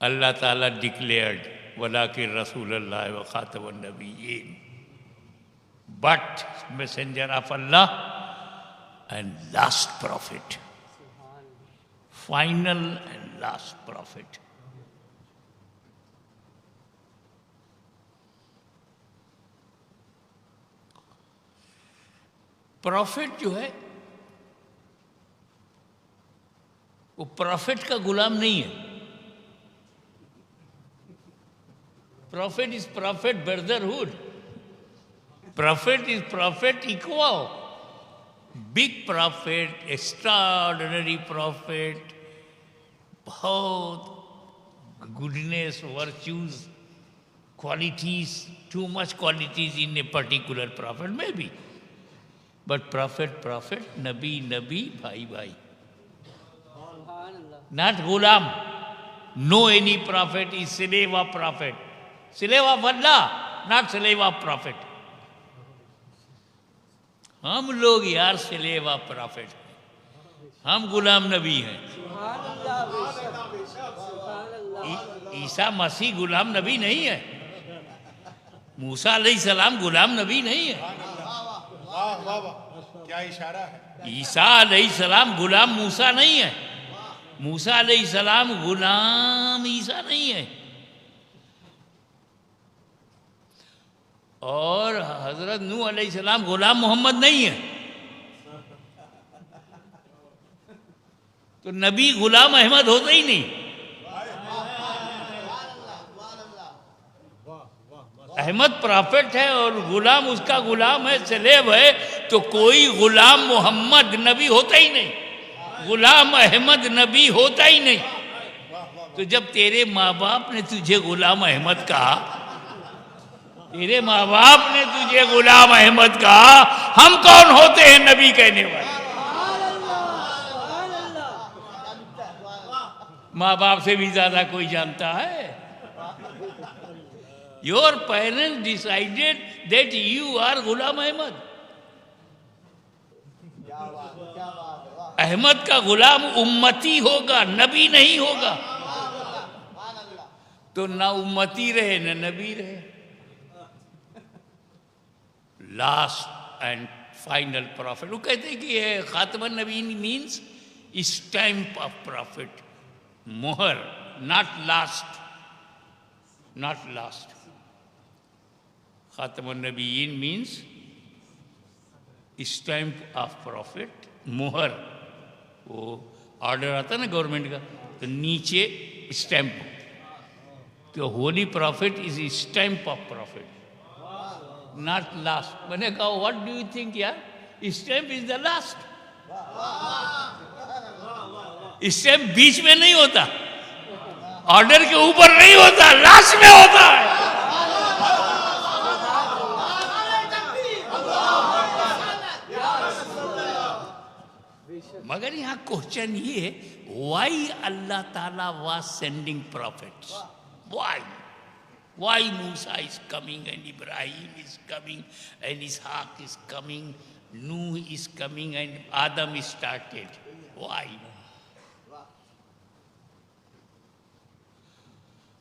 Allah Ta'ala declared, "Walaki Rasulullah wa Khatamun Nabiyyin," but messenger of Allah and last prophet, final and last prophet. Prophet जो है वो prophet का गुलाम नहीं है. Prophet is prophet brotherhood. Prophet is prophet equal. Big prophet, extraordinary prophet, बहुत goodness, virtues, qualities, too much qualities in a particular prophet में भी. बट प्रॉफिट प्रॉफिट, नबी नबी, भाई भाई. Not gulam. No any prophet is slave of prophet. Slave of Allah, not slave of prophet. हम लोग यार slave of prophet. हम गुलाम नबी हैं. ईसा मसीह गुलाम नबी नहीं है. मूसा अलैहिस्सलाम गुलाम नबी नहीं है. क्या इशारा है. ईसा अलैहिस्सलाम गुलाम मूसा नहीं है. मूसा अलैहिस्सलाम गुलाम ईसा नहीं है. और हजरत नूह अलैहिस्सलाम गुलाम मोहम्मद नहीं है. तो नबी गुलाम अहमद होता ही नहीं. अहमद प्रॉफिट है और गुलाम उसका गुलाम है, स्लेव है. तो कोई गुलाम मोहम्मद नबी होता ही नहीं. गुलाम अहमद नबी होता ही नहीं. तो जब तेरे माँ बाप ने तुझे गुलाम अहमद कहा, तेरे माँ बाप ने तुझे गुलाम अहमद कहा, हम कौन होते हैं नबी कहने वाले. माँ बाप से भी ज्यादा कोई जानता है. Your parents decided that you are Ghulam Ahmad. Ahmad का गुलाम उम्मती होगा, नबी नहीं होगा. तो ना उम्मती रहे न नबी रहे. Last and final prophet. वो कहते हैं कि खातमन नबी मीन्स स्टैम्प ऑफ प्रॉफिट, मोहर. Not last, not last. खातमन नबीयीन मीन्स स्टैम्प ऑफ प्रॉफिट, मोहर. वो ऑर्डर आता ना गवर्नमेंट का, तो नीचे स्टैम्प. तो holy prophet is stamp of prophet, not last. मैंने कहा व्हाट डू यू थिंक यार, stamp is the last. Stamp बीच में नहीं होता, ऑर्डर के ऊपर नहीं होता, लास्ट में होता है. मगर यहाँ क्वेश्चन ये है, why Allah Taala was sending prophets. Why Musa is coming and Ibrahim is coming and Ishaq is coming, Nuh is coming and Adam is started. Why?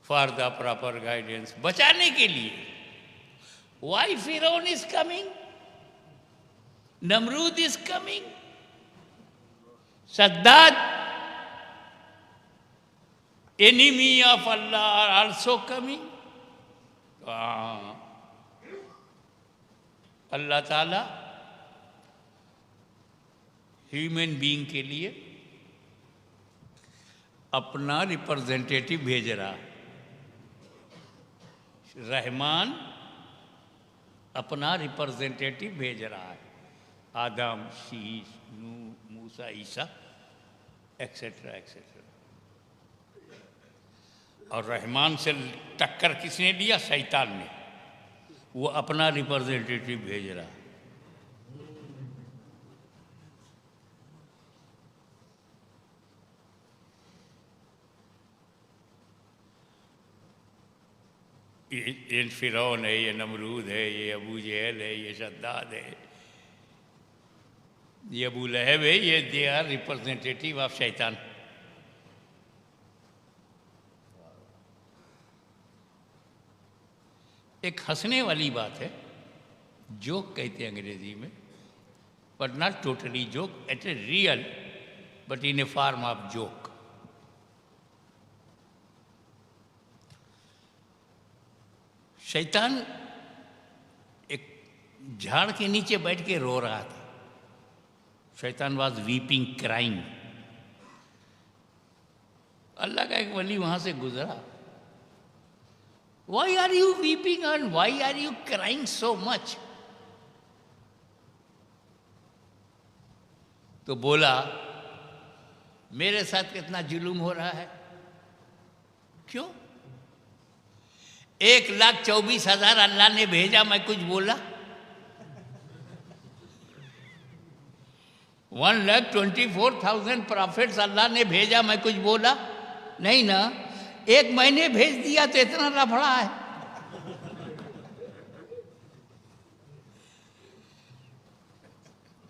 For the proper guidance, बचाने के लिए. Why Firaun is coming, Namrud is coming, Saddad, enemy of Allah, are also coming. Allah Taala human being के लिए अपना representative भेज रहा है. रहमान अपना रिप्रेजेंटेटिव भेज रहा है. आदम, शीश, नूह, मूसा, ईसा, एक्सेट्रा एक्सेट्रा. और रहमान से टक्कर किसने दिया? शैतान ने. वो अपना रिप्रेजेंटेटिव भेज रहा. ये फिरौन है, ये नमरूद है, ये अबू जहल है, ये शद्दाद है, ये अबू लहब है. ये दे आर रिप्रेजेंटेटिव ऑफ शैतान. एक हंसने वाली बात है, जोक कहते हैं अंग्रेजी में, but not totally joke, it is real but in A form of joke. शैतान एक झाड़ के नीचे बैठ के रो रहा था। शैतान वाज वीपिंग, क्राइंग। अल्लाह का एक वली वहां से गुजरा। Why are you weeping and why are you crying so much? तो बोला, मेरे साथ कितना जुल्म हो रहा है। क्यों? 1,24,000 अल्लाह ने भेजा, मैं कुछ बोला? 1,24,000 प्रॉफिट्स अल्लाह ने भेजा, मैं कुछ बोला? नहीं ना। एक महीने भेज दिया तो इतना लफड़ा है।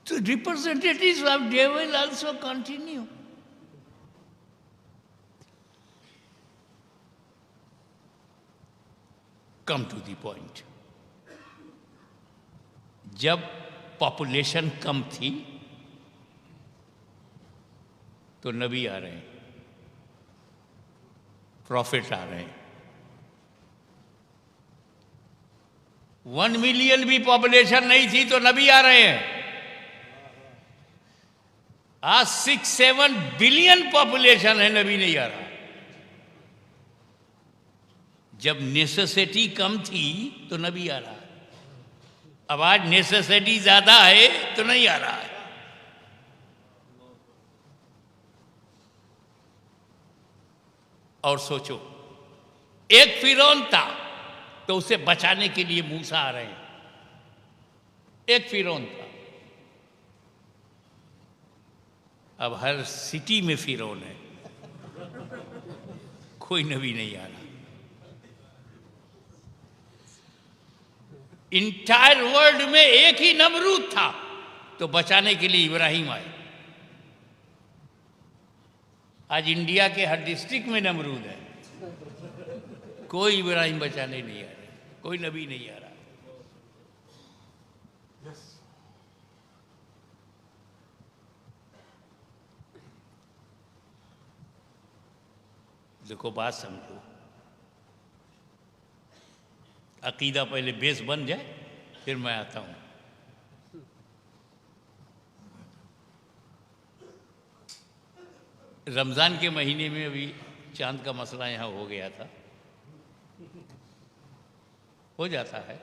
तो representatives of devil also continue. Come to the point. जब पॉपुलेशन कम थी तो नबी आ रहे हैं, प्रॉफिट आ रहे हैं। 1 मिलियन भी पॉपुलेशन नहीं थी तो नबी आ रहे हैं। आज 6-7 बिलियन पॉपुलेशन है, नबी नहीं आ रहा। जब नेसेसिटी कम थी तो नबी आ रहा है। अब आज नेसेसिटी ज्यादा है तो नहीं आ रहा है। और सोचो, एक फिरौन था तो उसे बचाने के लिए मूसा आ रहे हैं। एक फिरौन था, अब हर सिटी में फिरौन है, कोई नबी नहीं आ रहा। इंटायर वर्ल्ड में एक ही नमरूद था तो बचाने के लिए इब्राहिम आए। आज इंडिया के हर डिस्ट्रिक्ट में नमरूद है, कोई इब्राहिम बचाने नहीं आ रहा, कोई नबी नहीं आ रहा। देखो, बात समझो। अकीदा पहले बेस बन जाए, फिर मैं आता हूं। रमज़ान के महीने में अभी चांद का मसला यहाँ हो गया था। हो जाता है,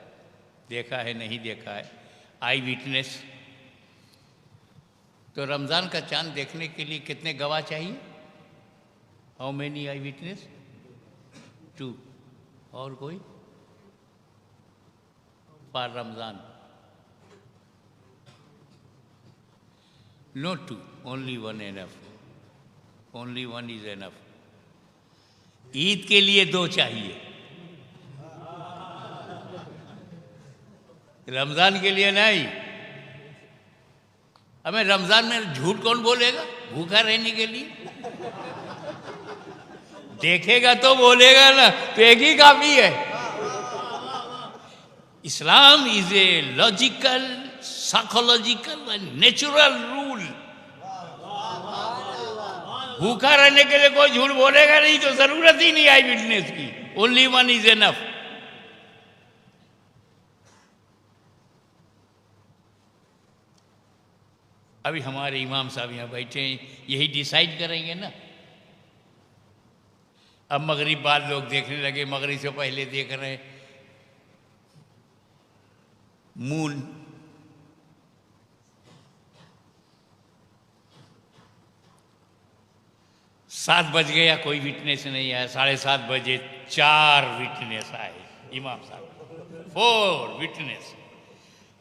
देखा है नहीं देखा है, आई विटनेस। तो रमज़ान का चांद देखने के लिए कितने गवाह चाहिए? How many eye witness? 2। और कोई? For Ramzan no 2, only 1 enough. Only 1 is enough. Eid के लिए 2 चाहिए, रमजान के लिए नहीं। हमें रमजान में झूठ कौन बोलेगा भूखा रहने के लिए? देखेगा तो बोलेगा ना, तो एक ही काफी है। Islam is a logical, psychological and natural rule. भूखा रहने के लिए कोई झूठ बोलेगा नहीं तो जरूरत ही नहीं आई विटनेस की। Only 1 is enough. अभी हमारे इमाम साहब यहाँ बैठे हैं, यही डिसाइड करेंगे ना। अब मगरिब बाद लोग देखने लगे, मगरिब से पहले देख रहे हैं मून। सात बज गया, कोई विटनेस नहीं आया। 7:30 बजे 4 विटनेस आए। इमाम साहब 4 विटनेस।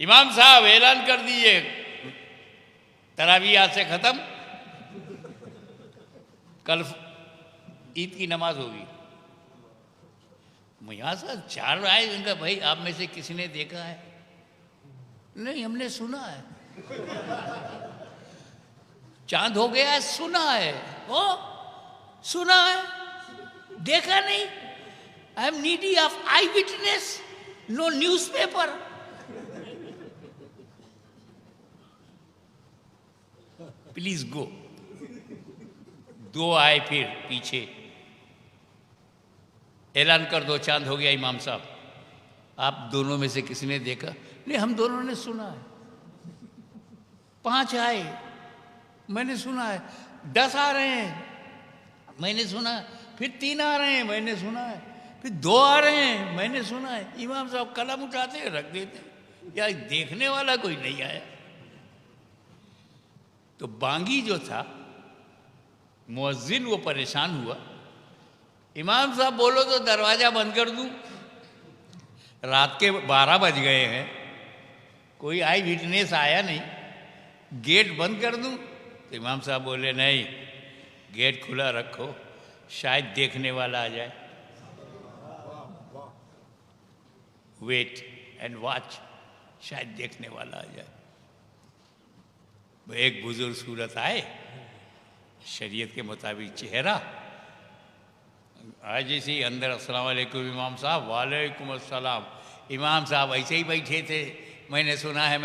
इमाम साहब ऐलान कर दिए, तरावी आज से खत्म, कल ईद की नमाज होगी। यहाँ से 4 आए, उनका भाई आप में से किसी ने देखा है? नहीं, हमने सुना है। चांद हो गया है, सुना है। ओ सुना है, देखा नहीं। I am needy of eye witness. No newspaper. Please go. दो आए फिर पीछे, ऐलान कर दो, चांद हो गया इमाम साहब। आप दोनों में से किसी ने देखा? नहीं, हम दोनों ने सुना है। 5 आए, मैंने सुना है। 10 आ रहे हैं, मैंने सुना है। फिर 3 आ रहे हैं, मैंने सुना है। फिर 2 आ रहे हैं, मैंने सुना है। इमाम साहब कलम उठाते हैं, रख देते हैं। या देखने वाला कोई नहीं आया। तो बांगी जो था मुअज्जिन, वो परेशान हुआ। इमाम साहब बोलो तो दरवाजा बंद कर दूं? रात के 12 बज गए हैं, कोई आई विटनेस आया नहीं, गेट बंद कर दूं? तो इमाम साहब बोले नहीं, गेट खुला रखो, शायद देखने वाला आ जाए। वेट एंड वॉच, शायद देखने वाला आ जाए। एक बुजुर्ग सूरत आए, शरीयत के मुताबिक चेहरा, आज जैसे ही अंदर अस्सलाम वालेकुम इमाम साहब, वालेकुम अस्सलाम। इमाम साहब ऐसे ही बैठे थे। मैंने सुना है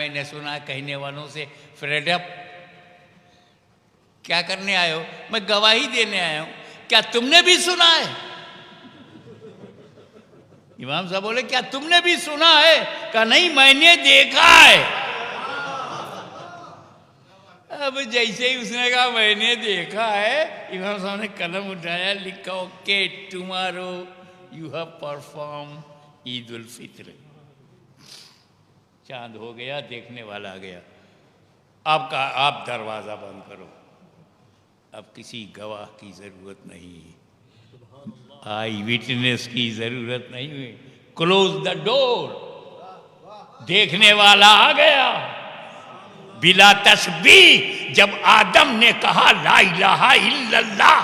कहने वालों से फ्रेड अप। क्या करने आए हो? मैं गवाही देने आया हूं। क्या तुमने भी सुना है? इमाम साहब बोले क्या तुमने भी सुना है? कहा नहीं, मैंने देखा है। अब जैसे ही उसने कहा मैंने देखा है, इमाम साहब ने कलम उठाया, लिखा okay tomorrow you have perform Eid ul Fitr. चांद हो गया, देखने वाला आ गया। आप दरवाजा बंद करो, अब किसी गवाह की जरूरत नहीं, आई विटनेस की जरूरत नहीं हुई। Close the door. देखने वाला आ गया बिला तस्बीह। जब आदम ने कहा ला इलाहा इल्लल्लाह,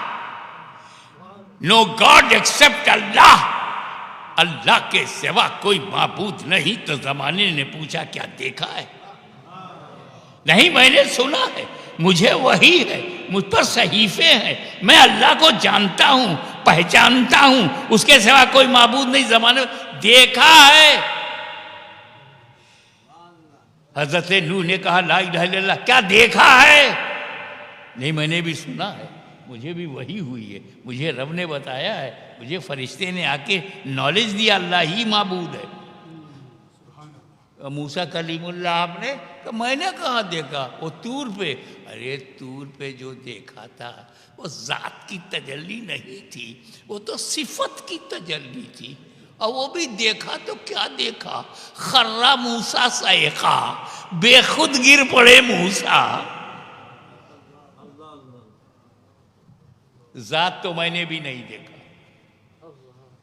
नो गॉड एक्सेप्ट अल्लाह, अल्लाह के सिवा कोई माबूद नहीं, तो जमाने ने पूछा क्या देखा है? नहीं, मैंने सुना है, मुझे वही है, मुझ पर सहीफे हैं, मैं अल्लाह को जानता हूं, पहचानता हूं, उसके सिवा कोई माबूद नहीं। जमाने देखा है। हजरत नूह ने कहा ला इलाहा इल्लल्लाह, क्या देखा है? नहीं, मैंने भी सुना है, मुझे भी वही हुई है, मुझे रब ने बताया है, मुझे फरिश्ते ने आके नॉलेज दिया, अल्लाह ही माबूद है। मूसा कलीमुल्लाह आपने, तो मैंने कहाँ देखा? वो तूर पे। अरे तूर पे जो देखा था वो जात की तजल्ली नहीं थी, वो तो सिफत की तजल्ली थी। और वो भी देखा तो क्या देखा? खर्रा मूसा सैका, बेखुद गिर पड़े मूसा। जात तो मैंने भी नहीं देखा।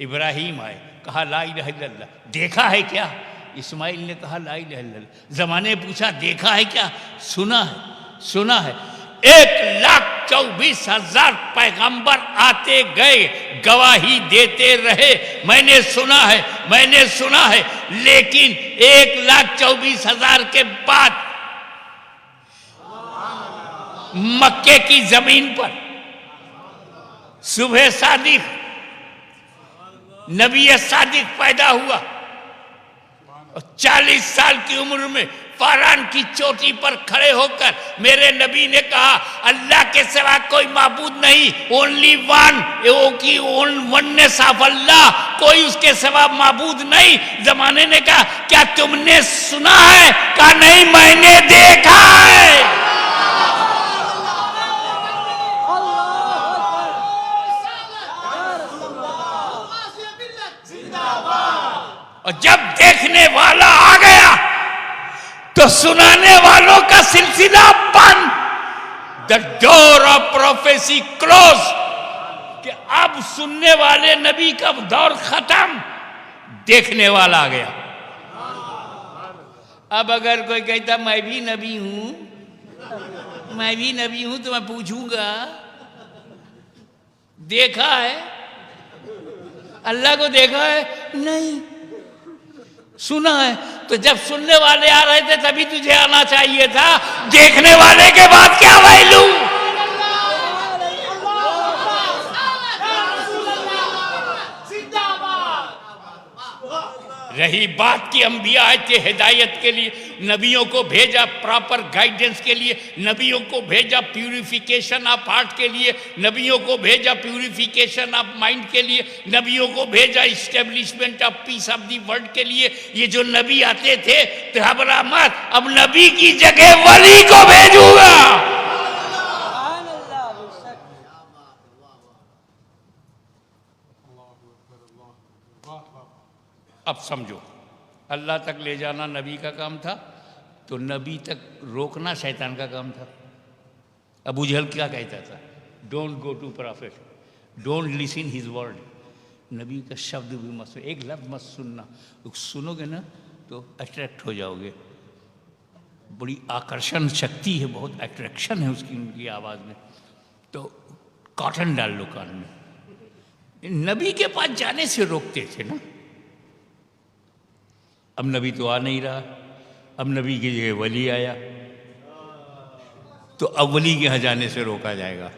इब्राहिम आए, कहा ला इलाहा इल्लल्लाह, देखा है क्या? इस्माइल ने कहा ला इलाहा इल्लल्लाह। जमाने पूछा देखा है क्या? सुना है, सुना है। 1,24,000 पैगंबर आते गए, गवाही देते रहे, मैंने सुना है, मैंने सुना है। लेकिन 1,24,000 के बाद मक्के की जमीन पर सुबह सादिक, नबी सादिक पैदा हुआ। 40 साल की उम्र में फारान की चोटी पर खड़े होकर मेरे नबी ने कहा अल्लाह के सिवा कोई माबूद नहीं, ओनली वन, की वननेस ऑफ अल्लाह, कोई उसके सिवा माबूद नहीं। जमाने ने कहा क्या तुमने सुना है? कहा नहीं, मैंने देखा है। और जब देखने वाला आ गया तो सुनाने वालों का सिलसिला बंद। The door of prophecy close. कि अब सुनने वाले नबी का दौर खत्म, देखने वाला आ गया। अब अगर कोई कहता मैं भी नबी हूं, मैं भी नबी हूं, तो मैं पूछूंगा देखा है? अल्लाह को देखा है? नहीं, सुना है। तो जब सुनने वाले आ रहे थे तभी तुझे आना चाहिए था, देखने वाले के बाद क्या वैल्यू? रही बात की अंबिया आए थे हिदायत के लिए, नबियों को भेजा प्रॉपर गाइडेंस के लिए, नबियों को भेजा प्यूरिफिकेशन ऑफ हार्ट के लिए, नबियों को भेजा प्यूरिफिकेशन ऑफ माइंड के लिए, नबियों को भेजा establishment of peace of the world के लिए। ये जो नबी आते थे तो घबरा मत, अब नबी की जगह वली को भेजूंगा। अब समझो, अल्लाह तक ले जाना नबी का काम था, तो नबी तक रोकना शैतान का काम था। अबू जहल क्या कहता था? Don't go to prophet, don't listen his word. नबी का शब्द भी मत सुनो, एक लफ्ज़ मत सुनना, सुनोगे ना तो अट्रैक्ट हो जाओगे। बड़ी आकर्षण शक्ति है, बहुत अट्रैक्शन है उसकी, उनकी आवाज़ में। तो कॉटन डाल लो कान में। नबी के पास जाने से रोकते थे ना। अब नबी तो आ नहीं रहा, अब नबी की जगह वली आया, तो अब वली के यहाँ जाने से रोका जाएगा।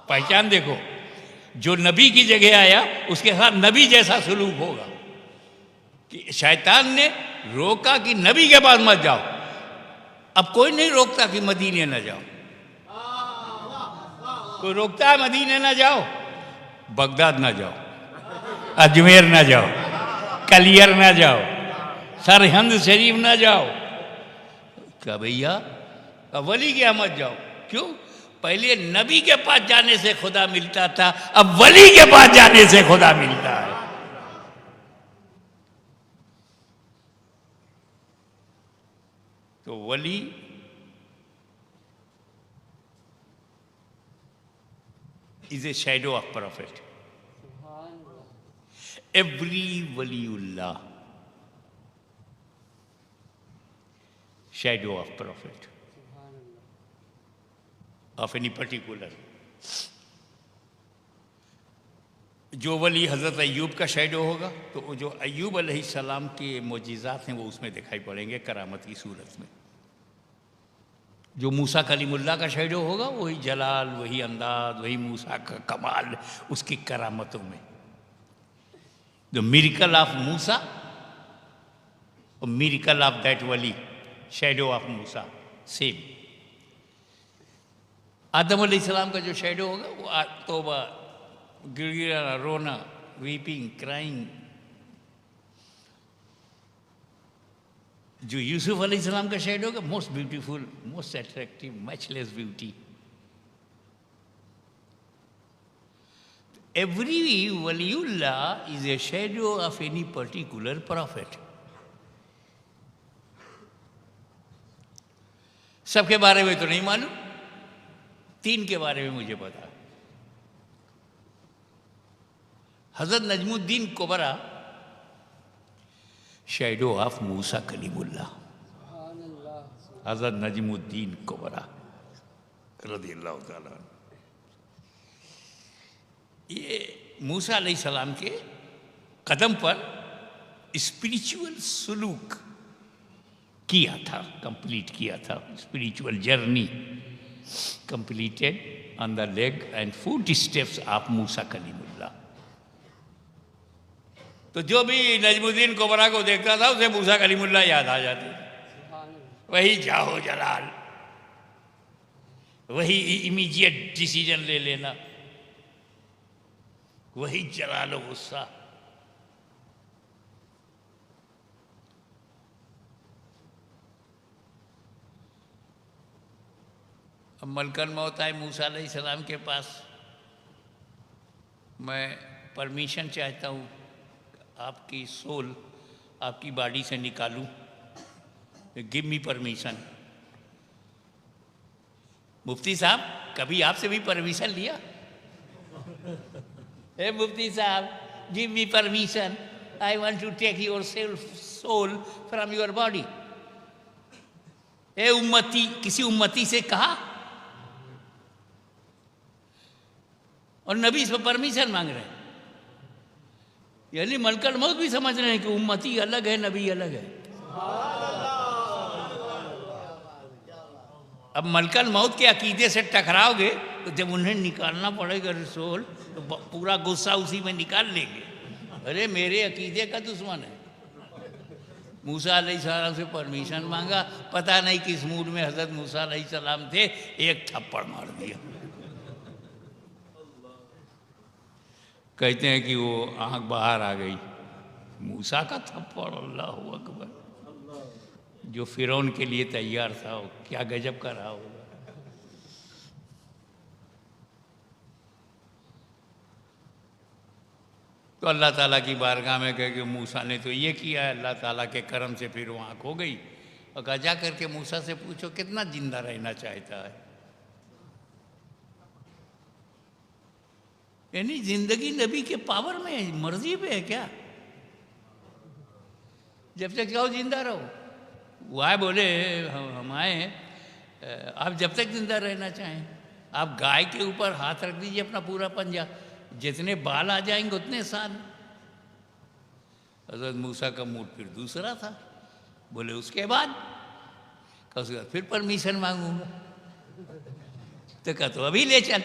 पहचान देखो, जो नबी की जगह आया उसके साथ नबी जैसा सलूक होगा। कि शैतान ने रोका कि नबी के पास मत जाओ, अब कोई नहीं रोकता कि मदीने न जाओ। कोई रोकता है मदीने न जाओ? बगदाद ना जाओ, अजमेर ना जाओ, कलियर ना जाओ, सरहिंद शरीफ ना जाओ। क्या भैया, वली के यहाँ मत जाओ। क्यों? पहले नबी के पास जाने से खुदा मिलता था, अब वली के पास जाने से खुदा मिलता है। तो वली is a shadow of prophet. Every waliullah, shadow of prophet, of any particular. जो वली हज़रत अय्यूब का शैडो होगा, तो जो अय्यूब अलैहिस्सलाम के मोजिज़ात हैं वो उसमें दिखाई पड़ेंगे करामत की सूरत में। जो मूसा कलीमुल्लाह का शैडो होगा वही जलाल, वही अंदाज, वही मूसा का कमाल उसकी करामतों में। द मिरेकल ऑफ मूसा और मिरेकल ऑफ दैट वली, shadow of Musa same. Adam अलैहिस्सलाम का जो शैडो होगा वो तौबा, गिड़गिड़ाना, रोना, वीपिंग, क्राइंग। जो यूसुफ अलैहिस्सलाम का शेड होगा, most beautiful, most attractive, matchless beauty. Every Waliullah is a shadow of any particular profit. सबके बारे में तो नहीं मालूम, 3 के बारे में मुझे पता। हजरत नजमुद्दीन कुबरा, शैडो ऑफ मूसा कलीमुल्लाह, हजरत नजमुद्दीन कुबरा रज़ियल्लाहु ताला। ये मूसा अलैहिस्सलाम के कदम पर स्पिरिचुअल सलूक किया था, कंप्लीट किया था। Spiritual journey completed on the leg and footsteps of Musa Kalimullah. तो जो भी नजमुद्दीन कुबरा को देखता था उसे मूसा कलीमुल्लाह याद आ जाती थी। वही जाहो जलाल, वही इमीडिएट डिसीजन ले लेना, वही जलाल गुस्सा। अब मलकन मौत आए मूसा अलैहिस्सलाम के पास, मैं परमिशन चाहता हूँ आपकी सोल आपकी बॉडी से निकालूं, गिव मी परमिशन। मुफ्ती साहब, कभी आपसे भी परमिशन लिया? हे मुफ्ती साहब, give me permission, I want to take your soul from your body. ए उम्मती, किसी उम्मती से कहा? और नबी इस पर परमिशन मांग रहे हैं। यानी मलकल मौत भी समझ रहे हैं कि उम्मती अलग है, नबी अलग है। अब मलकल मौत के अकीदे से टकराओगे तो जब उन्हें निकालना पड़ेगा रिसोल, तो पूरा गुस्सा उसी में निकाल लेंगे। अरे मेरे अकीदे का दुश्मन है। मूसा अलैहिस्सलाम से परमिशन मांगा, पता नहीं किस मूड में हजरत मूसा अलैहिस्सलाम थे, एक थप्पड़ मार दिया। कहते हैं कि वो आंख बाहर आ गई। मूसा का थप्पड़, अल्लाह अकबर, जो फिरौन के लिए तैयार था, वो क्या गजब का रहा होगा। तो अल्लाह ताला की बारगाह में कहे कि मूसा ने तो ये किया है, अल्लाह ताला के करम से फिर वो आँख हो गई। और कहा जा करके मूसा से पूछो कितना जिंदा रहना चाहता है। यानी जिंदगी नबी के पावर में है, मर्जी पे है क्या? जब तक चाहो जिंदा रहो। वो आए बोले हम आए हैं, आप जब तक जिंदा रहना चाहें, आप गाय के ऊपर हाथ रख दीजिए अपना पूरा पंजा, जितने बाल आ जाएंगे उतने साल। हज़रत मूसा का मूड फिर दूसरा था। बोले उसके बाद फिर परमिशन मांगूंगा। तो कहा तो अभी ले चल।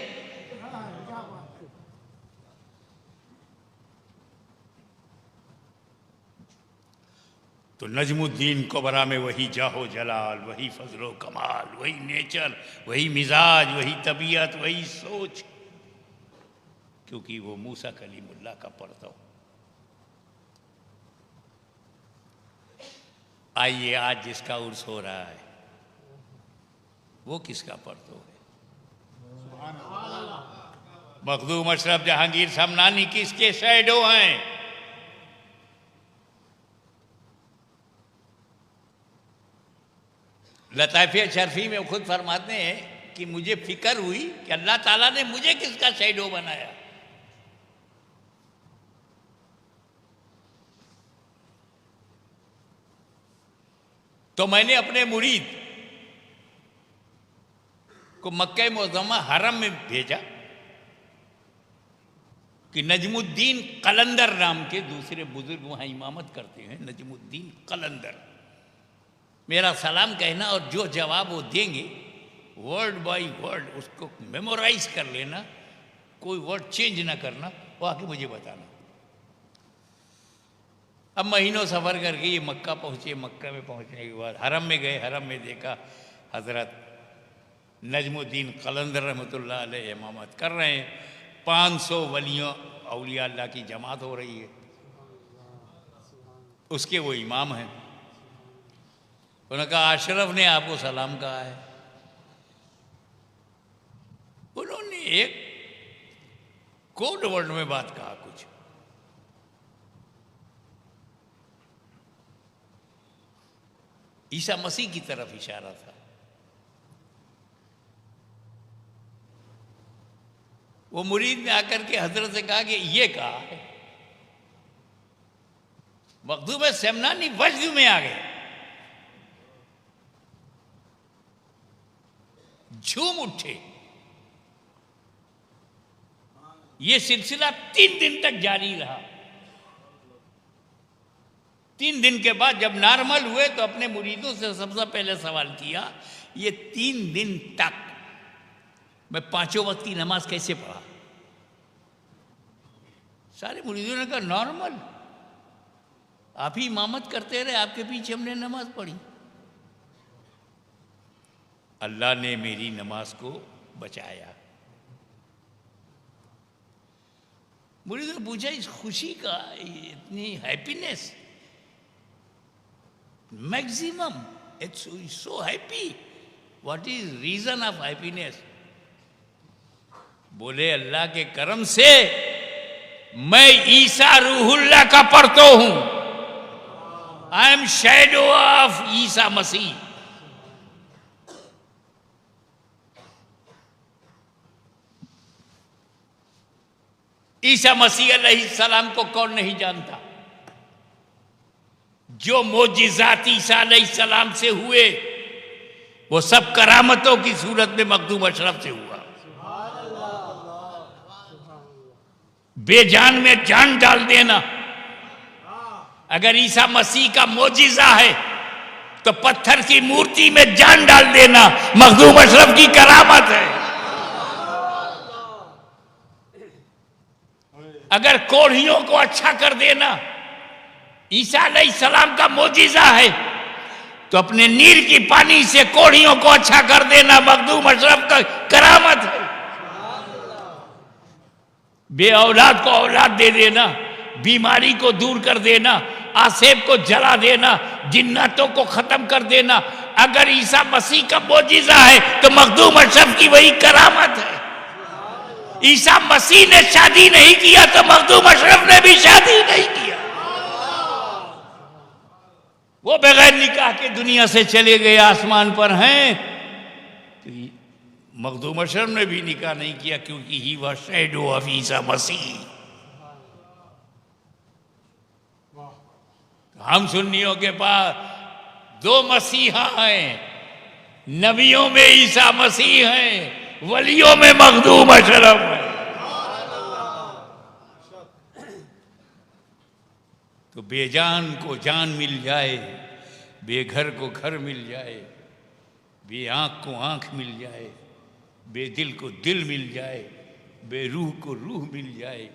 तो नजमुद्दीन कुबरा में वही जाहो जलाल, वही फजलो कमाल, वही नेचर, वही मिजाज, वही तबीयत, वही सोच, क्योंकि वो मूसा कलीमुल्लाह का परतो। आइए आज जिसका उर्स हो रहा है वो किसका परतो है? मखदूम अशरफ जहांगीर समनानी किसके शैडो हैं? लताफ़े शर्फी में खुद फरमाते हैं कि मुझे फिक्र हुई कि अल्लाह ताला ने मुझे किसका शैडो बनाया। तो मैंने अपने मुरीद को मक्का मुअज़्ज़मा हरम में भेजा कि नजमुद्दीन कलंदर नाम के दूसरे बुजुर्ग वहाँ इमामत करते हैं, नजमुद्दीन कलंदर, मेरा सलाम कहना और जो जवाब वो देंगे वर्ड बाय वर्ड उसको मेमोराइज कर लेना, कोई वर्ड चेंज ना करना, वो आके मुझे बताना। अब महीनों सफ़र करके ये मक्का पहुँचे। मक्का में पहुँचने के बाद हरम में गए। हरम में देखा हज़रत नजमुद्दीन कलंदर रहमतुल्लाह अलैह इमामत कर रहे हैं। 500 वलियों औलिया अल्लाह की जमात हो रही है, उसके वो इमाम हैं। उन्होंने कहा अशरफ ने आपको सलाम कहा है। उन्होंने एक कोड वर्ड में बात कहा, कुछ ईसा मसीह की तरफ इशारा था। वो मुरीद ने आकर के हजरत से कहा कि ये कहा है। मखदूम समनानी वज्द में आ गए, झूम उठे। ये सिलसिला 3 दिन तक जारी रहा। 3 दिन के बाद जब नॉर्मल हुए तो अपने मुरीदों से सबसे पहले सवाल किया, ये 3 दिन तक मैं 5 वक्त की नमाज कैसे पढ़ा? सारे मुरीदों ने कहा नॉर्मल, आप ही इमामत करते रहे, आपके पीछे हमने नमाज पढ़ी। अल्लाह ने मेरी नमाज को बचाया। मुरीदों ने पूछा इस खुशी का, इतनी happiness, maximum, it's so happy, what is reason of happiness? बोले अल्लाह के करम से मैं ईसा रूहुल्लाह का परतो हूं। I am shadow of Isa Masih. Isa Masih अलैहिस्सलाम को कौन नहीं जानता? जो मोजिज़ात ईसा अलैहिस्सलाम से हुए वो सब करामतों की सूरत में मखदूम अशरफ से हुआ। बेजान में जान डाल देना, अगर ईसा मसीह का मोजिज़ा है तो पत्थर की मूर्ति में जान डाल देना मखदूम अशरफ की करामत है। अगर कोढ़ियों को अच्छा कर देना ईसा अलैहिस्सलाम का मोजिजा है, तो अपने नीर की पानी से कोढ़ियों को अच्छा कर देना मखदूम अशरफ का करामत है। बे औलाद को औलाद दे देना, बीमारी को दूर कर देना, आसेब को जला देना, जिन्नातों को खत्म कर देना, अगर ईसा मसीह का मोजिजा है तो मखदूम अशरफ की वही करामत है। ईसा मसीह ने शादी नहीं किया तो मखदूम अशरफ ने भी शादी नहीं किया। वो बगैर निकाह के दुनिया से चले गए, आसमान पर हैं। तो मखदूम अशरफ ने भी निकाह नहीं किया, क्योंकि ही वह शैडो ऑफ ईसा मसीह। हम सुन्नियों के पास दो मसीहा हैं, नबियों में ईसा मसीह हैं, वलियों में मखदूम अशरफ है। तो बेजान को जान मिल जाए, बेघर को घर मिल जाए, बे आँख को आँख मिल जाए, बेदिल को दिल मिल जाए, बेरूह को रूह मिल जाए,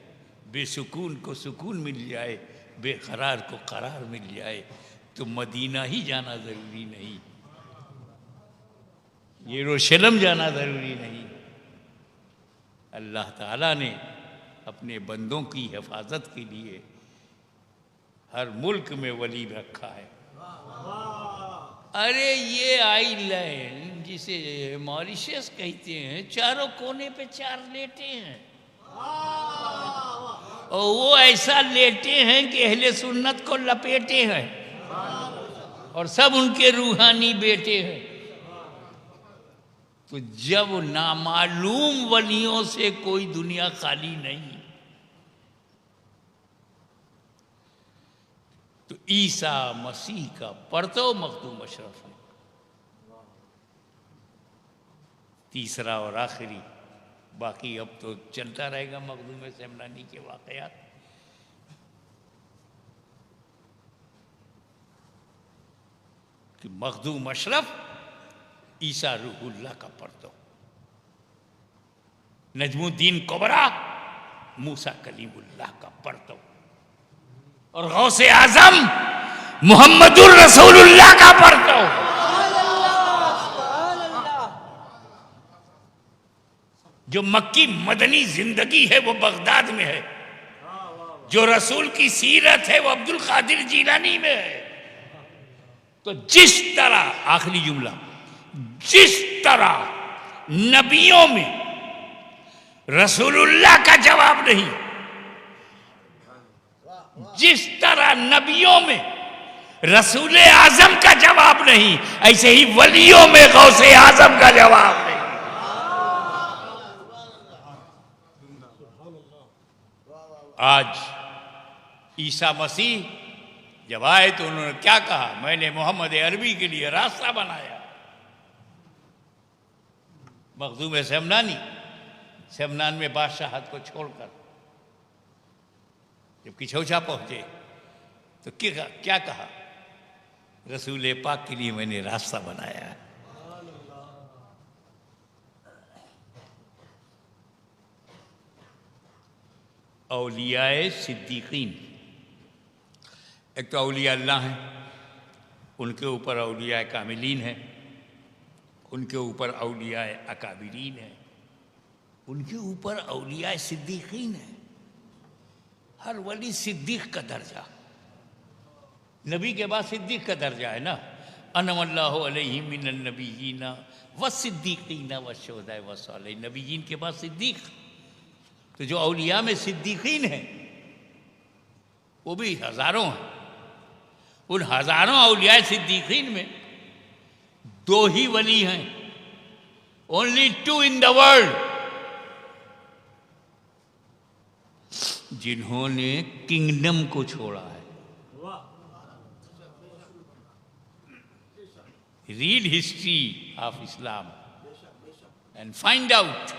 बेसुकून को सुकून मिल जाए, बेकरार को करार मिल जाए, तो मदीना ही जाना ज़रूरी नहीं, यरूशलेम जाना ज़रूरी नहीं। अल्लाह ताला ने अपने बंदों की हिफाजत के लिए हर मुल्क में वली रखा है। अरे ये आइलैंड जिसे मॉरिशस कहते हैं, चारों कोने पे चार लेटे हैं, और वो ऐसा लेटे हैं कि अहले सुन्नत को लपेटे हैं, और सब उनके रूहानी बेटे हैं। तो जब नामालूम वलियों से कोई दुनिया खाली नहीं, तो ईसा मसीह का परतो मखदूम अशरफ है। तीसरा और आखिरी, बाकी अब तो चलता रहेगा मखदूम सेमनानी के वाकयात। कि मखदूम अशरफ ईसा रूहुल्लाह का परतो, नजमुद्दीन कुबरा मूसा कलीमुल्लाह का परतो, और गौसे आजम मुहम्मदुर रसूलुल्लाह का परतो। जो मक्की मदनी जिंदगी है वो बगदाद में है, जो रसूल की सीरत है वो अब्दुल कादिर जीलानी में है। तो जिस तरह, आखिरी जुमला, जिस तरह नबियों में रसूलुल्लाह का जवाब नहीं, जिस तरह नबियों में रसूल आजम का जवाब नहीं, ऐसे ही वलियों में गौसे आजम का जवाब नहीं। आज ईसा मसीह जब आए तो उन्होंने क्या कहा? मैंने मोहम्मद अरबी के लिए रास्ता बनाया। मखदूम सेमनानी सेमनान में बादशाहत को छोड़कर जब किछौछा पहुंचे तो क्या कहा? रसूल पाक के लिए मैंने रास्ता बनाया। औलियाए सिद्दीकीन, एक तो औलिया अल्लाह हैं, उनके ऊपर औलियाए कामिलीन हैं, उनके ऊपर औलियाए अकाबिरीन हैं, उनके ऊपर औलियाए सिद्दीकीन हैं। हर वली सिद्दीक का दर्जा, नबी के बाद सिद्दीक का दर्जा है ना। अनमल्लाहु अलैहि मिनन नबिय्यीना व सिद्दीकीना व शुहदा व सालिहीन, नबिय्यीन के बाद सिद्दीक। तो जो औलिया में सिद्दीकीन हैं वो भी हजारों हैं। उन हजारों औलिया सिद्दीकीन में दो ही वली हैं, ओनली 2 इन द वर्ल्ड, जिन्होंने किंगडम को छोड़ा है। Read history of Islam and find out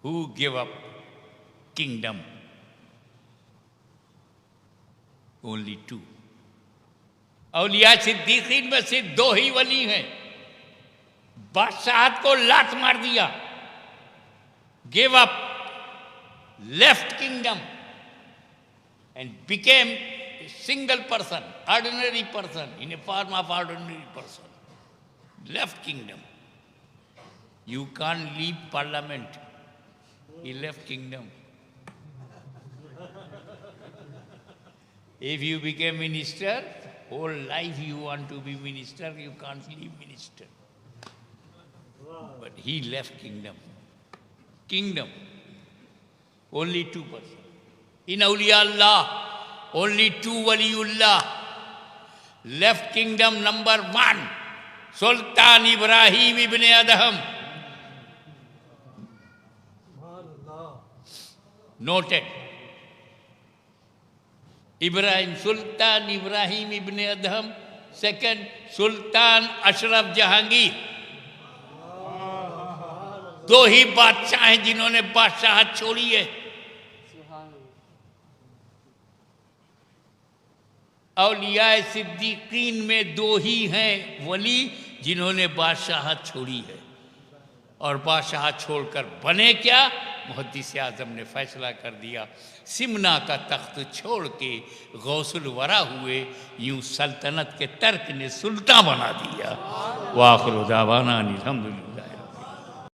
who give up kingdom. Only 2। औलिया सिद्दीकीन में से 2 ही वली हैं। बादशाहत को लात मार दिया, give up, left kingdom and became a single person, ordinary person, in a form of ordinary person. Left kingdom. You can't leave parliament. He left kingdom. If you became minister, whole life you want to be minister, you can't leave minister. But he left kingdom. Kingdom. Only 2%. In Awliya Allah, only 2 Waliullah. Left kingdom number 1, Sultan Ibrahim ibn Adham. Noted. Sultan Ibrahim ibn Adham. Second, Sultan Ashraf Jahangir. 2 ही बादशाह हैं जिन्होंने बादशाहत छोड़ी है. औलिया सिद्दीकीन में 2 ही हैं वली जिन्होंने बादशाहत छोड़ी है. और बादशाहत छोड़कर बने क्या? मुहद्दिस आज़म ने फैसला कर दिया, सिमना का तख्त छोड़ के गौसुल वरा हुए, यूं सल्तनत के तर्क ने सुल्तान बना दिया. वाखिर दावाना अनिल हम्दुलिल्लाह.